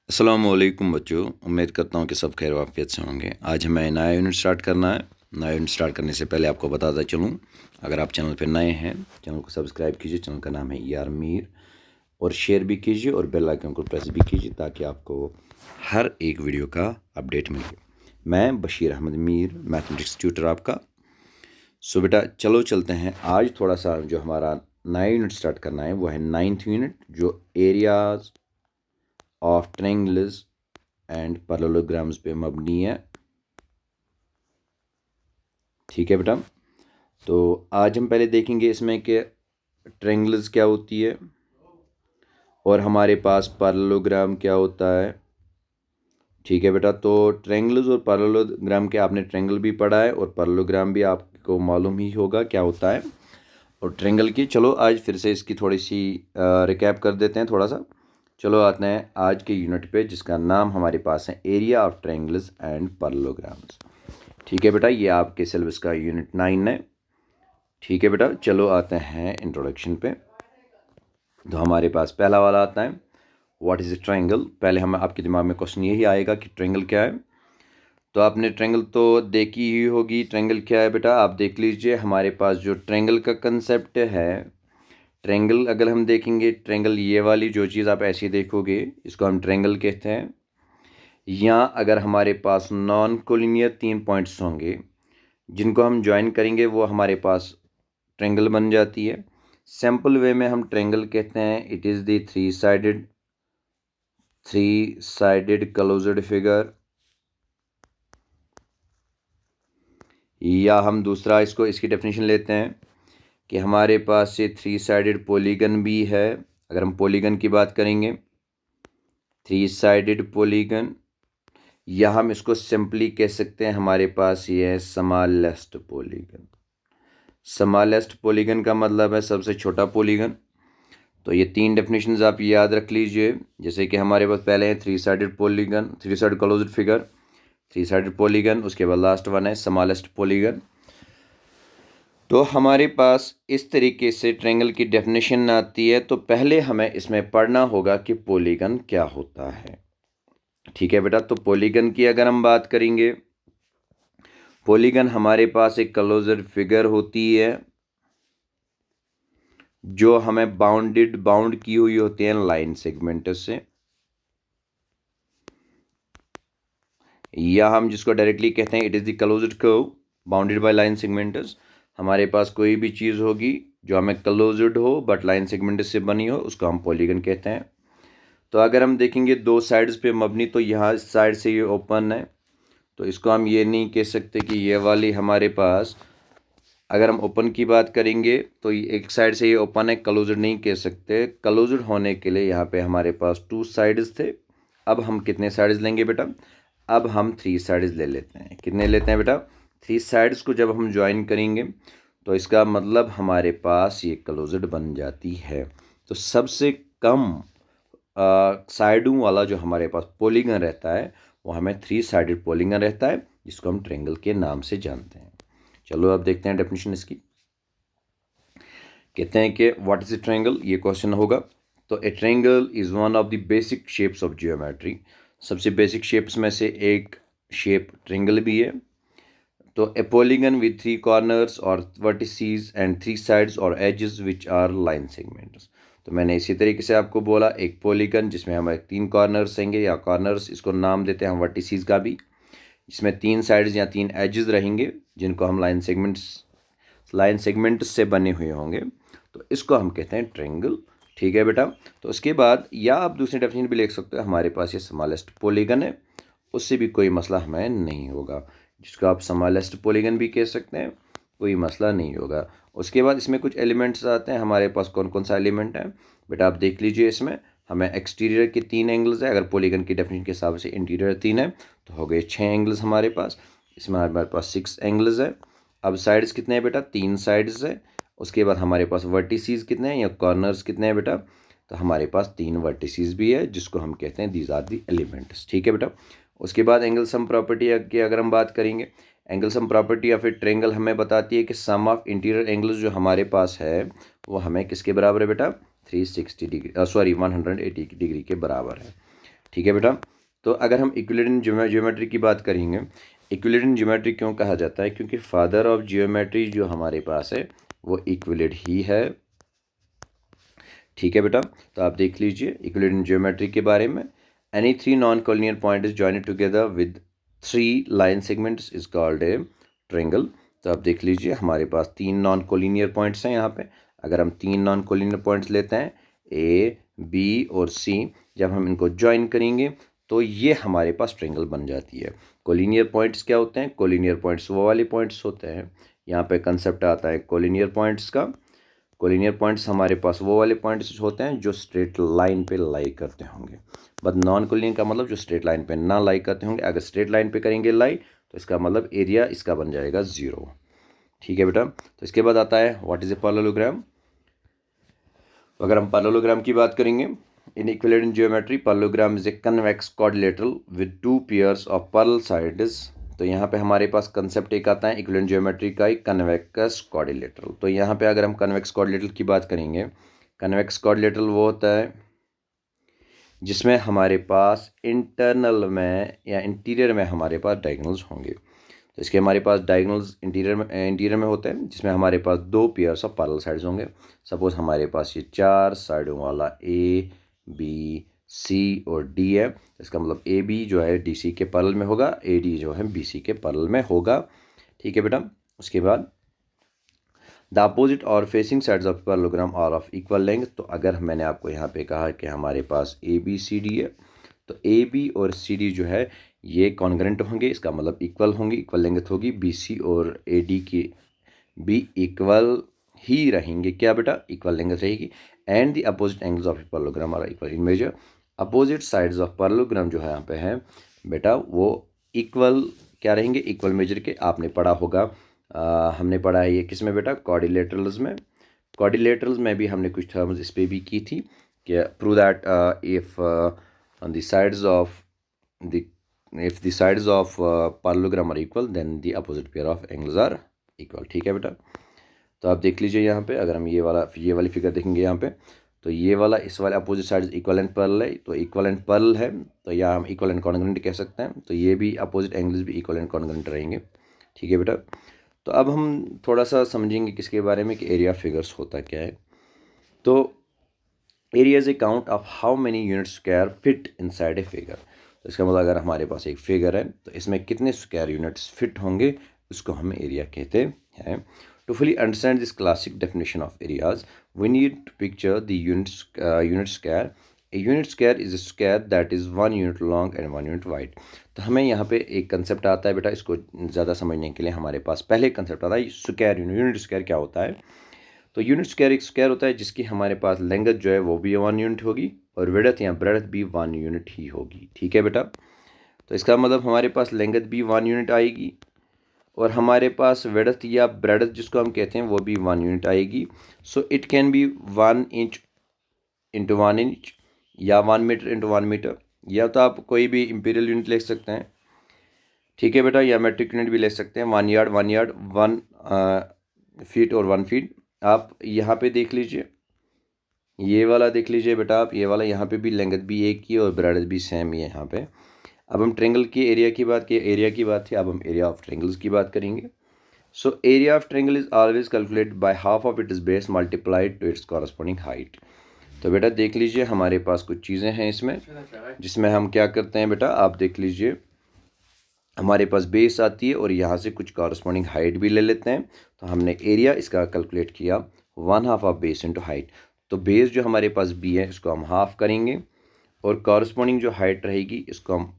अस्सलामुअलैकुम बच्चों, उम्मीद करता हूँ कि सब खैर वाफियत से होंगे। आज हमें नया यूनिट स्टार्ट करना है। नया यूनिट स्टार्ट करने से पहले आपको बताता चलूँ, अगर आप चैनल पर नए हैं, चैनल को सब्सक्राइब कीजिए। चैनल का नाम है यार मीर, और शेयर भी कीजिए और बेल आइकन को प्रेस भी कीजिए ताकि आपको हर एक वीडियो का अपडेट मिले। मैं बशीर अहमद मीर, मैथमेटिक्स ट्यूटर आपका। सो बेटा चलो चलते हैं। आज थोड़ा सा जो हमारा नया यूनिट स्टार्ट करना है वो है 9th यूनिट, जो areas of triangles and parallelograms पे मबनी है। ठीक है बेटा, तो आज हम पहले देखेंगे इसमें कि ट्रायंगल्स क्या होती है और हमारे पास पैरेललोग्राम क्या होता है। ठीक है बेटा, तो ट्रायंगल्स और पैरेललोग्राम के आपने ट्रायंगल भी पढ़ा है और पैरेललोग्राम भी आपको मालूम ही होगा क्या होता है। और ट्रायंगल की चलो आज फिर से इसकी थोड़ी सी रिकैप कर देते हैं थोड़ा सा। चलो आते हैं आज के यूनिट पे, जिसका नाम हमारे पास है area of triangles and parallelograms. ठीक है बेटा, ये आपके सिलेबस का यूनिट 9 है। ठीक है बेटा, चलो आते हैं इंट्रोडक्शन पे। तो हमारे पास पहला वाला आता है, व्हाट इज़ ए ट्रायंगल। पहले हम आपके दिमाग में क्वेश्चन यही आएगा कि ट्रायंगल क्या है। तो आपने ट्रायंगल तो देखी ही होगी। ट्रायंगल क्या है बेटा, आप देख लीजिए। हमारे पास जो ट्रायंगल का कंसेप्ट है, ट्रायंगल अगर हम देखेंगे, ट्रायंगल ये वाली जो चीज़ आप ऐसे देखोगे इसको हम ट्रायंगल कहते हैं। यहाँ अगर हमारे पास नॉन कोलिनियर 3 पॉइंट्स होंगे जिनको हम ज्वाइन करेंगे वो हमारे पास ट्रायंगल बन जाती है। सिंपल वे में हम ट्रायंगल कहते हैं, it is the three sided closed figure, या हम दूसरा इसको इसकी डेफिनेशन लेते हैं कि हमारे पास ये 3 साइडेड पॉलीगन भी है। अगर हम पॉलीगन की बात करेंगे, 3 साइडेड पॉलीगन, या हम इसको सिंपली कह सकते हैं हमारे पास ये है स्मॉलेस्ट पॉलीगन। स्मॉलेस्ट पॉलीगन का मतलब है सबसे छोटा पॉलीगन। तो ये 3 डेफिनेशंस आप याद रख लीजिए। जैसे कि हमारे पास पहले है 3 sided polygon, 3 side closed figure, 3 sided polygon, उसके बाद लास्ट वन है स्मॉलेस्ट पॉलीगन। तो हमारे पास इस तरीके से ट्रायंगल की डेफिनेशन आती है। तो पहले हमें इसमें पढ़ना होगा कि पॉलीगन क्या होता है। ठीक है बेटा, तो पॉलीगन की अगर हम बात करेंगे, पॉलीगन हमारे पास एक क्लोज्ड फिगर होती है जो हमें बाउंड की हुई होती है लाइन सेगमेंट से, या हम जिसको डायरेक्टली कहते हैं it is the closed curve bounded by line segments. हमारे पास कोई भी चीज़ होगी जो हमें क्लोज्ड हो बट लाइन सेगमेंट से बनी हो, उसको हम पॉलीगन कहते हैं। तो अगर हम देखेंगे दो साइड्स पे मबनी, तो यहाँ साइड से ये ओपन है, तो इसको हम ये नहीं कह सकते कि ये वाली हमारे पास, अगर हम ओपन की बात करेंगे तो ये एक साइड से ये ओपन है, क्लोज्ड नहीं कह सकते। क्लोज्ड होने के लिए यहाँ पे हमारे पास 2 साइड्स थे। अब हम कितने साइड्स लेंगे बेटा, अब हम 3 साइड्स ले लेते हैं। कितने लेते हैं बेटा, 3 साइड्स को जब हम ज्वाइन करेंगे तो इसका मतलब हमारे पास ये क्लोज्ड बन जाती है। तो सबसे कम साइडों वाला जो हमारे पास पॉलीगन रहता है वो हमें 3 साइडेड पॉलीगन रहता है, जिसको हम ट्रायंगल के नाम से जानते हैं। चलो अब देखते हैं डेफिनेशन इसकी। कहते हैं कि व्हाट इज ए ट्रायंगल, ये क्वेश्चन होगा। तो a triangle is one of the basic shapes of geometry. सबसे बेसिक शेप्स में से एक शेप ट्रायंगल भी है। तो ए पॉलीगन विद 3 कॉर्नर्स और वर्टिसेस एंड 3 साइड्स और edges which are line segments. तो मैंने इसी तरीके से आपको बोला, एक पॉलीगन जिसमें हमारे 3 कॉर्नर्स रहेंगे, या कॉर्नर्स इसको नाम देते हैं हम वर्टिसेस का भी, जिसमें 3 साइड्स या 3 एजेस रहेंगे जिनको हम लाइन सेगमेंट से बने हुए होंगे, तो इसको हम कहते हैं ट्रायंगल। ठीक है बेटा, तो उसके बाद या आप दूसरी डेफिनेशन भी लिख सकते हो, हमारे पास ये स्मॉलेस्ट पॉलीगन है, उससे भी कोई मसला हमें नहीं होगा, जिसको आप स्मॉलेस्ट पॉलीगन भी कह सकते हैं, कोई मसला नहीं होगा। उसके बाद इसमें कुछ एलिमेंट्स आते हैं। हमारे पास कौन कौन सा एलिमेंट है बेटा, आप देख लीजिए। इसमें हमें एक्सटीरियर के 3 एंगल्स है। अगर पॉलीगन की डेफिनेशन के हिसाब से इंटीरियर 3 है तो हो गए 6 एंगल्स हमारे पास। इसमें हमारे पास 6 एंगल्स है। अब साइड्स कितने हैं बेटा, 3 साइड्स है। उसके बाद हमारे पास वर्टिसेस कितने हैं या कॉर्नर्स कितने हैं बेटा, तो हमारे पास 3 वर्टिसेस भी है, जिसको हम कहते हैं दीज आर दी एलिमेंट्स। ठीक है बेटा, उसके बाद एंगल सम प्रॉपर्टी की अगर हम बात करेंगे, एंगल सम प्रॉपर्टी या फिर ट्रायंगल हमें बताती है कि सम ऑफ इंटीरियर एंगल्स जो हमारे पास है वो हमें किसके बराबर है बेटा, 360 डिग्री 180 डिग्री के बराबर है। ठीक है बेटा। तो अगर हम इक्विलेटरल ज्योमेट्री की बात करेंगे, इक्विलेटरल ज्योमेट्री क्यों कहा जाता है? क्योंकि फादर ऑफ ज्योमेट्री जो हमारे पास है वो इक्विलेट ही है। ठीक है बेटा, तो आप देख लीजिए इक्विलेटरल ज्योमेट्री के बारे में। Any three non collinear point is joined together with three line segments is called a triangle. तो आप देख लीजिए हमारे पास तीन नॉन कोलिनियर पॉइंट्स हैं यहाँ पे। अगर हम तीन नॉन कोलिनियर पॉइंट्स लेते हैं ए, बी और सी, जब हम इनको ज्वाइन करेंगे तो ये हमारे पास ट्रायंगल बन जाती है। कोलिनियर पॉइंट्स क्या होते हैं? कोलिनियर पॉइंट्स वो वाले पॉइंट्स होते हैं, यहाँ पे कंसेप्ट आता है कोलिनियर पॉइंट्स का। कोलिनियर पॉइंट्स हमारे पास वो वाले पॉइंट्स होते हैं जो स्ट्रेट लाइन पे लाई करते होंगे। बट नॉन कोलिनियर का मतलब जो स्ट्रेट लाइन पे ना लाई करते होंगे। अगर स्ट्रेट लाइन पे करेंगे लाई तो इसका मतलब एरिया इसका बन जाएगा 0। ठीक है बेटा, तो इसके बाद आता है व्हाट इज ए पैरेललोग्राम। अगर हम पैरेललोग्राम की बात करेंगे, इन equilateral geometry parallelogram is a convex quadrilateral with two pairs of parallel sides. तो यहाँ पे हमारे पास कंसेप्ट एक आता है इक्विलेटरल ज्योमेट्री का, एक कन्वेक्स क्वाड्रिलेटरल। तो यहाँ पे अगर हम कन्वेक्स क्वाड्रिलेटरल की बात करेंगे, कन्वेक्स क्वाड्रिलेटरल वो होता है जिसमें हमारे पास इंटरनल में या इंटीरियर में हमारे पास डायगोनल्स होंगे। तो इसके हमारे पास डायगोनल्स इंटीरियर में होते हैं जिसमें हमारे पास दो पेयर्स ऑफ पैरेलल साइड्स होंगे। सपोज हमारे पास ये चार साइडों वाला ए, बी, सी और डी है। इसका मतलब ए बी जो है डी सी के पैरेलल में होगा, ए डी जो है बी सी के पैरेलल में होगा। ठीक है बेटा, उसके बाद द अपोजिट और facing sides of parallelogram are of equal length. तो अगर मैंने आपको यहाँ पे कहा कि हमारे पास ए बी सी डी है, तो ए बी और सी डी जो है ये कॉन्ग्रेंट होंगे, इसका मतलब इक्वल होंगे, इक्वल लेंथ होगी। बी सी और ए डी की भी इक्वल ही रहेंगे। क्या बेटा? इक्वल लेंथ रहेगी। And the opposite angles of parallelogram are equal in measure. Opposite sides of parallelogram जो है यहाँ पे है बेटा वो इक्वल क्या रहेंगे? इक्वल मेजर के। आपने पढ़ा होगा, हमने पढ़ा है ये किस में बेटा? क्वाड्रिलेटरल्स में। क्वाड्रिलेटरल्स में भी हमने कुछ टर्म्स इस पे भी की थी कि prove that if the sides of the if the sides of parallelogram are equal then the opposite pair of angles are equal। ठीक है बेटा, तो आप देख लीजिए यहाँ पे अगर हम ये वाली फिगर देखेंगे यहाँ पे, तो ये वाला इस वाले opposite side equal and parallel है, तो इक्वल एंड पैरेलल है तो या हम इक्वल एंड कॉन्ग्रुएंट कह सकते हैं। तो ये भी अपोजिट एंगल्स भी इक्वल एंड कॉन्ग्रुएंट रहेंगे। ठीक है बेटा, तो अब हम थोड़ा सा समझेंगे किसके बारे में कि एरिया फिगर्स होता क्या है। तो area is a count of how many unit square feet inside a figure. तो इसका मतलब अगर हमारे पास एक फिगर है तो इसमें कितने स्क्वायर यूनिट्स फिट होंगे उसको हम एरिया कहते हैं। To fully understand this classic definition of areas we need to picture the unit square. A unit square is a square that is 1 unit long and 1 unit wide. तो हमें यहाँ पे एक कंसेप्ट आता है बेटा, इसको ज़्यादा समझने के लिए हमारे पास पहले कंसेप्ट आता है स्क्वायर यूनिट स्क्वायर क्या होता है। तो यूनिट स्क्वायर एक स्क्वायर होता है जिसकी हमारे पास लेंथ जो है वो भी 1 यूनिट होगी और विड्थ या ब्रेड्थ भी 1 यूनिट ही होगी। ठीक है बेटा, तो इसका मतलब हमारे पास लेंथ भी 1 यूनिट आएगी और हमारे पास विड्थ या ब्रेड्थ जिसको हम कहते हैं वो भी 1 यूनिट आएगी। So it can be 1 inch into 1 inch या 1 मीटर इंटू 1 मीटर, या तो आप कोई भी इंपीरियल यूनिट ले सकते हैं। ठीक है बेटा, या मेट्रिक यूनिट भी ले सकते हैं। 1 यार्ड 1 यार्ड, 1 फीट और 1 फीट। आप यहाँ पे देख लीजिए, ये वाला देख लीजिए बेटा आप, ये वाला यहाँ पे भी लेंथ भी एक ही और ब्रेड्थ भी सेम ही है यहाँ पे। अब हम ट्रायंगल की एरिया की बात की, एरिया की बात थी, अब हम एरिया ऑफ ट्रायंगल्स की बात करेंगे। So area of triangle is always calculated by half of its base multiplied to its corresponding height. तो बेटा देख लीजिए हमारे पास कुछ चीज़ें हैं इसमें जिसमें हम क्या करते हैं बेटा, आप देख लीजिए हमारे पास बेस आती है और यहाँ से कुछ कॉरस्पॉन्डिंग हाइट भी ले लेते हैं। तो हमने एरिया इसका कैलकुलेट किया 1/2 ऑफ बेस इंटू हाइट। तो बेस जो हमारे पास बी है इसको हम हाफ करेंगे और कॉरस्पॉन्डिंग जो हाइट रहेगी इसको हम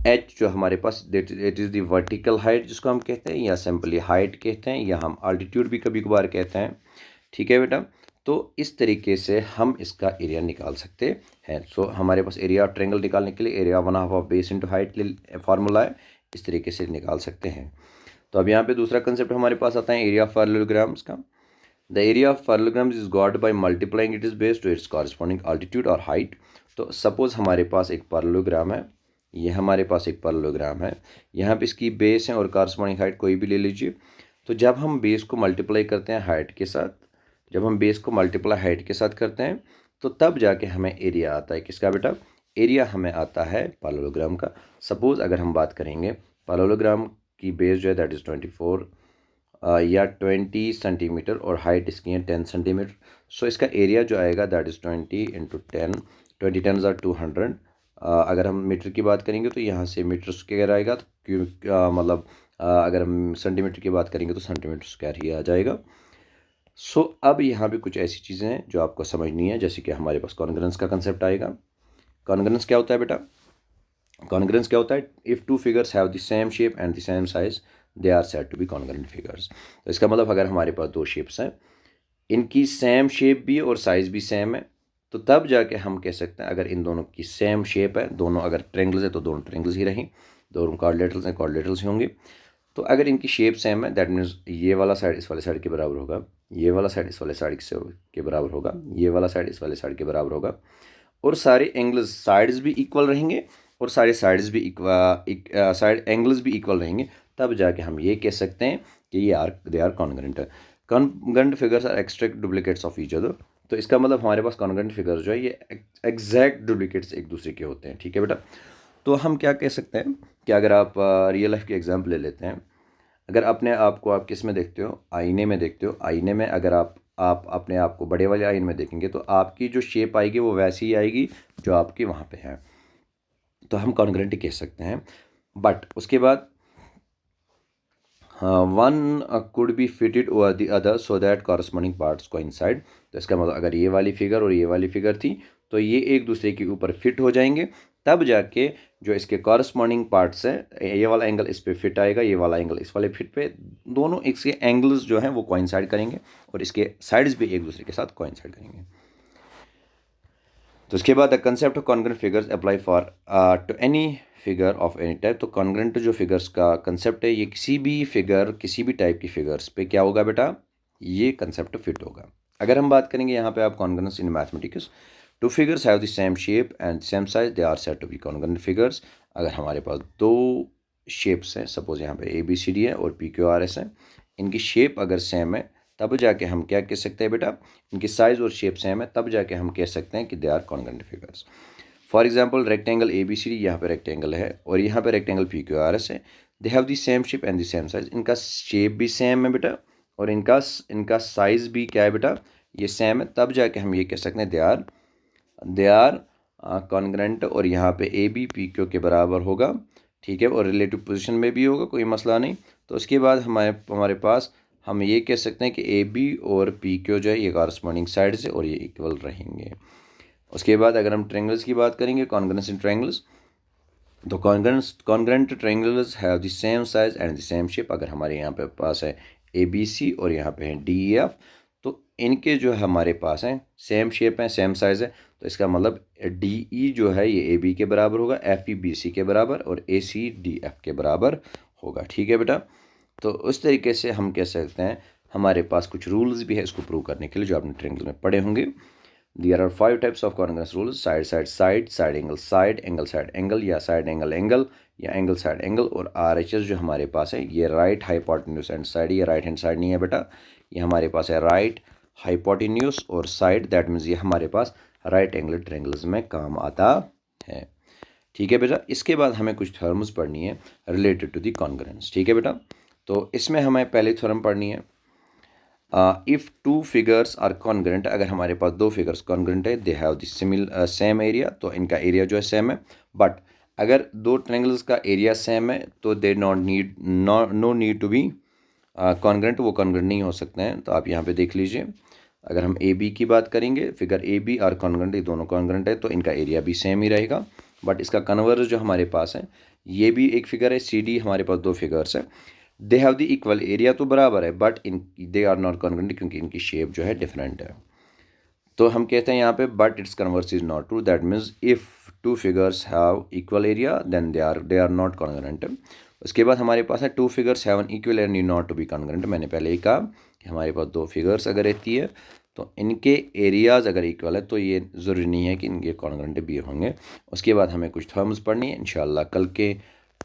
एच जो हमारे पास it is the vertical height जिसको हम कहते हैं, या सिंपली हाइट कहते हैं, या हम अल्टीट्यूड भी कभी कभार कहते हैं। ठीक है बेटा, तो इस तरीके से हम इसका एरिया निकाल सकते हैं। सो हमारे पास एरिया ऑफ ट्रायंगल निकालने के लिए area 1/2 of base into height formula है, इस तरीके से निकाल सकते हैं। तो अब यहाँ पे दूसरा कंसेप्ट हमारे पास आता है एरिया ऑफ पैरेललोग्राम्स का। The area of parallelograms is got by multiplying it is base to its corresponding altitude और हाइट। तो सपोज हमारे पास एक पैरेललोग्राम है, ये हमारे पास एक पैरेललोग्राम है, यहाँ पे इसकी बेस है और कॉरस्पॉन्डिंग हाइट कोई भी ले लीजिए। तो जब हम बेस को मल्टीप्लाई करते हैं हाइट के साथ, जब हम बेस को मल्टीप्लाई हाइट के साथ करते हैं तो तब जाके हमें एरिया आता है किसका बेटा? एरिया हमें आता है पैरेललोग्राम का। सपोज़ अगर हम बात करेंगे पैरेललोग्राम की बेस जो है दैट इज़ 24 या 20 सेंटीमीटर और हाइट इसकी है 10 सेंटीमीटर। सो इसका एरिया जो आएगा दैट इज़ 20 इंटू 10, 20 10 आर 200। अगर हम मीटर की बात करेंगे तो यहाँ से मीटर स्क्वायर आएगा, तो मतलब अगर हम सेंटीमीटर की बात करेंगे तो सेंटीमीटर स्क्वायर ही आ जाएगा। सो अब यहाँ पे कुछ ऐसी चीज़ें हैं जो आपको समझनी है, जैसे कि हमारे पास कॉन्ग्रुएंस का कंसेप्ट आएगा। कॉन्ग्रुएंस क्या होता है बेटा? कॉन्ग्रुएंस क्या होता है? If two figures have the same shape and the same size they are said to be congruent figures. तो इसका मतलब अगर हमारे पास दो शेप्स हैं, इनकी सेम शेप भी है और साइज़ भी सेम है, तो तब जाके हम कह सकते हैं अगर इन दोनों की सेम शेप है, दोनों अगर ट्रायंगल्स है तो दोनों ट्रायंगल्स ही रहें, दोनों क्वाड्रिलेटरल्स हैं क्वाड्रिलेटरल्स ही होंगे। तो अगर इनकी शेप सेम है दैट मीन्स ये वाला साइड इस वाले साइड के बराबर होगा, ये वाला साइड इस वाले साइड के बराबर होगा, ये वाला साइड इस वाले साइड के बराबर होगा, और सारे एंगल्स साइड्स भी इक्वल रहेंगे और सारे साइड्स भी साइड एंगल्स भी इक्वल रहेंगे, तब जाके हम ये कह सकते हैं कि ये they are congruent. Congruent figures are extract duplicates of each other. तो इसका मतलब हमारे पास कॉन्ग्रुएंट फिगर्स जो है ये एग्जैक्ट डुप्लीकेट्स एक दूसरे के होते हैं। ठीक है बेटा? तो हम क्या कह सकते हैं कि अगर आप रियल लाइफ की एग्जाम्पल ले लेते हैं, अगर अपने आप को आप किस में देखते हो? आईने में देखते हो। आईने में अगर आप अपने आप को बड़े वाले आईने में देखेंगे तो आपकी जो शेप आएगी वो वैसी ही आएगी जो आपकी वहाँ पे है, तो हम कॉन्ग्रुएंट कह सकते हैं। बट उसके बाद one could be fitted over the other so that corresponding parts coincide. तो इसका मतलब अगर ये वाली फिगर और ये वाली फिगर थी तो ये एक दूसरे के ऊपर फिट हो जाएंगे, तब जाके जो इसके कॉरस्पॉन्डिंग पार्ट्स हैं, ये वाला एंगल इस पे फिट आएगा, ये वाला एंगल इस वाले फिट पे, दोनों इसके एंगल्स जो हैं वो कोइंसाइड करेंगे और इसके साइड्स भी एक दूसरे के साथ कोइंसाइड करेंगे। तो उसके बाद the concept of congruent figures apply for to any figure of any type. तो कॉन्ग्रुएंट जो फिगर्स का कंसेप्ट है ये किसी भी फिगर, किसी भी टाइप की फिगर्स पे क्या होगा बेटा? ये कंसेप्ट फिट होगा। अगर हम बात करेंगे यहाँ पे आप congruence in mathematics, two figures have the same shape and same size they are said to be congruent figures. अगर हमारे पास दो शेप्स हैं, सपोज यहाँ पे ABCD है और PQRS है, इनकी शेप अगर सेम है तब जाके हम क्या कह सकते हैं बेटा? इनकी साइज़ और शेप सेम है, तब जाके हम कह सकते हैं कि they are congruent figures. For example rectangle ABCD, यहाँ पे रेक्टेंगल है और यहाँ पे रेक्टेंगल PQRS है, they have the same shape and the same size. इनका शेप भी सेम है बेटा और इनका साइज़ भी क्या है बेटा? ये सेम है, तब जाके हम ये कह सकते हैं दे आर कॉन्ग्रुएंट। और यहाँ पे AB PQ के बराबर होगा, ठीक है, और रिलेटिव पोजीशन में भी होगा, कोई मसला नहीं। तो उसके बाद हमारे पास हम ये कह सकते हैं कि AB और PQ जो है ये कॉरस्पॉन्डिंग साइड से और ये इक्वल रहेंगे। उसके बाद अगर हम ट्रायंगल्स की बात करेंगे, कॉन्ग्रुएंस इन ट्रायंगल्स, तो congruent triangles have the same size and the same shape. अगर हमारे यहाँ पे पास है ABC और यहाँ पे है DEF, तो इनके जो है हमारे पास हैं सेम शेप है, सेम साइज़ है, तो इसका मतलब DE जो है ये AB के बराबर होगा, FE BC के बराबर और AC DF के बराबर होगा। ठीक है बेटा? तो उस तरीके से हम कह सकते हैं हमारे पास कुछ रूल्स भी है इसको प्रूव करने के लिए जो आपने ट्रायंगल में पढ़े होंगे। There are 5 types of congruence rules: side side side, side angle side angle, या साइड एंगल या एंगल साइड एंगल, और RHS जो हमारे पास है ये राइट हाइपोटेन्यूज एंड साइड, ये राइट हैंड साइड नहीं है बेटा, ये हमारे पास है राइट हाइपोटेन्यूज और साइड, दैट मीन्स ये हमारे पास राइट एंगल ट्रायंगल्स में काम आता है। ठीक है बेटा? इसके बाद हमें कुछ थ्योरम्स पढ़नी है रिलेटेड टू द कॉन्ग्रुएंस। ठीक है बेटा? तो इसमें हमें पहली थ्योरम पढ़नी है if two figures are congruent. अगर हमारे पास दो फिगर्स कॉन्ग्रुएंट है, they have the same area, तो इनका एरिया जो है सेम है। बट अगर दो ट्रायंगल्स का एरिया सेम है तो they no need to be congruent, वो कॉन्ग्रुएंट नहीं हो सकते हैं। तो आप यहाँ पे देख लीजिए, अगर हम AB की बात करेंगे, फिगर AB आर कॉन्ग्रुएंट, ये दोनों कॉन्ग्रुएंट है तो इनका एरिया भी सेम ही रहेगा। बट इसका कन्वर्स जो हमारे पास है, ये भी एक फिगर है CD, हमारे पास दो फिगर्स है, they have the equal area तो बराबर है, but in they are not congruent क्योंकि इनकी शेप जो है डिफरेंट है। तो हम कहते हैं यहाँ पे but its converse is not true, that means if two figures have equal area then they are not congruent. उसके बाद हमारे पास है two figures have an equal area need not to be congruent. मैंने पहले ही कहा कि हमारे पास दो फिगर्स अगर रहती है तो इनके एरियाज़ अगर इक्वल है तो ये ज़रूरी नहीं है कि इनके कॉन्ग्रुएंट भी होंगे। उसके बाद हमें कुछ थ्योरम्स पढ़नी है, इंशाल्लाह कल के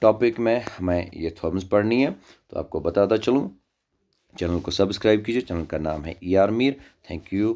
टॉपिक में हमें ये थ्योरम्स पढ़नी है। तो आपको बताता चलूँ, चैनल को सब्सक्राइब कीजिए, चैनल का नाम है ER मीर। Thank you